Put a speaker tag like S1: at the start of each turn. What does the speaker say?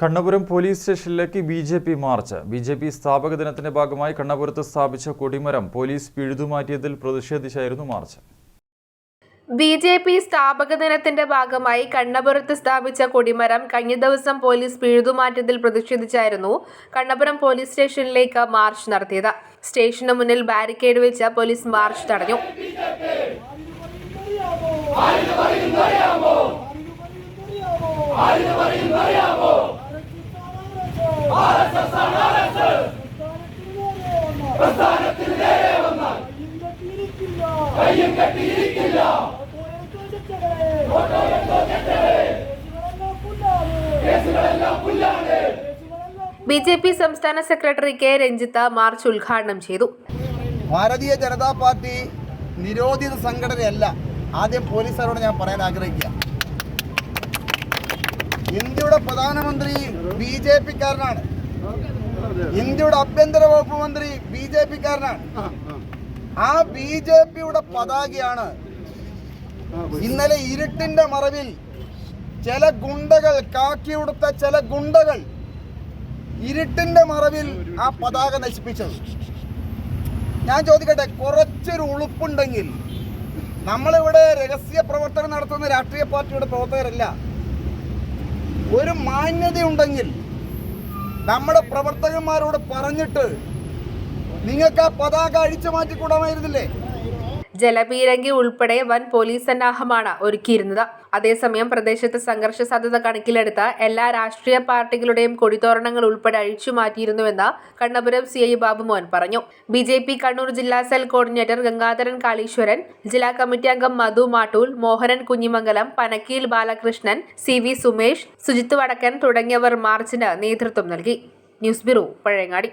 S1: Kannapuram police സ്റ്റേഷനിലേക്ക് BJP. March. BJP. സ്ഥാപക ദിനത്തിന്റെ ഭാഗമായി കണ്ണപുരത്ത് സ്ഥാപിച്ച കൊടിമരം പോലീസ് പിഴുതുമാറ്റിയതിൽ പ്രതിഷേധിച്ചായിരുന്നു മാർച്ച്.
S2: ബി.ജെ.പി. സ്ഥാപക ദിനത്തിന്റെ ഭാഗമായി കണ്ണപുരത്ത് സ്ഥാപിച്ച കൊടിമരം കഴിഞ്ഞ ദിവസം പോലീസ് പിഴുതുമാറ്റിയതിൽ പ്രതിഷേധിച്ചായിരുന്നു കണ്ണപുരം പോലീസ് സ്റ്റേഷനിലേക്ക് മാർച്ച് നടത്തിയത്. സ്റ്റേഷന് മുന്നിൽ ബാരിക്കേഡ് വെച്ച് പോലീസ് മാർച്ച് തടഞ്ഞു. ബി.ജെ.പി. സംസ്ഥാന സെക്രട്ടറി കെ രഞ്ജിത്ത് മാർച്ച് ഉദ്ഘാടനം ചെയ്തു.
S3: ഭാരതീയ ജനതാ പാർട്ടി നിരോധിത സംഘടനയല്ല. ആദ്യം പോലീസുകാരോട് ഞാൻ പറയാൻ ആഗ്രഹിക്കുക, ഇന്ത്യയുടെ പ്രധാനമന്ത്രി ബി.ജെ.പിക്കാരനാണ്. ഇന്ത്യയുടെ ആഭ്യന്തര വകുപ്പ് മന്ത്രി ബി.ജെ.പിക്കാരനാണ്. ആ ബി.ജെ.പിയുടെ പതാകയാണ് ഇന്നലെ ഇരുട്ടിന്റെ മറവിൽ ചില ഗുണ്ടകൾ, കാക്കിയുടുത്ത ചില ഗുണ്ടകൾ ഇരുട്ടിന്റെ മറവിൽ ആ പതാക നശിപ്പിച്ചത്. ഞാൻ ചോദിക്കട്ടെ, കുറച്ചൊരു ഉളുപ്പുണ്ടെങ്കിൽ, നമ്മളിവിടെ രഹസ്യ പ്രവർത്തനം നടത്തുന്ന രാഷ്ട്രീയ പാർട്ടിയുടെ പ്രവർത്തകരല്ല, ഒരു മാന്യതയുണ്ടെങ്കിൽ നമ്മുടെ പ്രവർത്തകന്മാരോട് പറഞ്ഞിട്ട് നിങ്ങൾക്ക് ആ പതാക അഴിച്ചു മാറ്റിക്കൂടാമായിരുന്നില്ലേ?
S2: ജലപീരങ്കി ഉൾപ്പെടെ വൻ പോലീസ് സന്നാഹമാണ് ഒരുക്കിയിരുന്നത്. അതേസമയം പ്രദേശത്ത് സംഘർഷ സാധ്യത കണക്കിലെടുത്ത് എല്ലാ രാഷ്ട്രീയ പാർട്ടികളുടെയും കൊടിതോരണങ്ങൾ ഉൾപ്പെടെ അഴിച്ചു മാറ്റിയിരുന്നുവെന്ന് കണ്ണപുരം CI ബാബുമോൻ പറഞ്ഞു. ബി.ജെ.പി. കണ്ണൂർ ജില്ലാ സെൽ കോർഡിനേറ്റർ ഗംഗാധരൻ കാളീശ്വരൻ, ജില്ലാ കമ്മിറ്റി അംഗം മധു മാട്ടൂൽ, മോഹനൻ കുഞ്ഞിമംഗലം, പനക്കീൽ ബാലകൃഷ്ണൻ, CV സുമേഷ്, സുജിത്ത് വടക്കൻ തുടങ്ങിയവർ മാർച്ചിന് നേതൃത്വം നൽകി. News bureau, Pazhayangadi.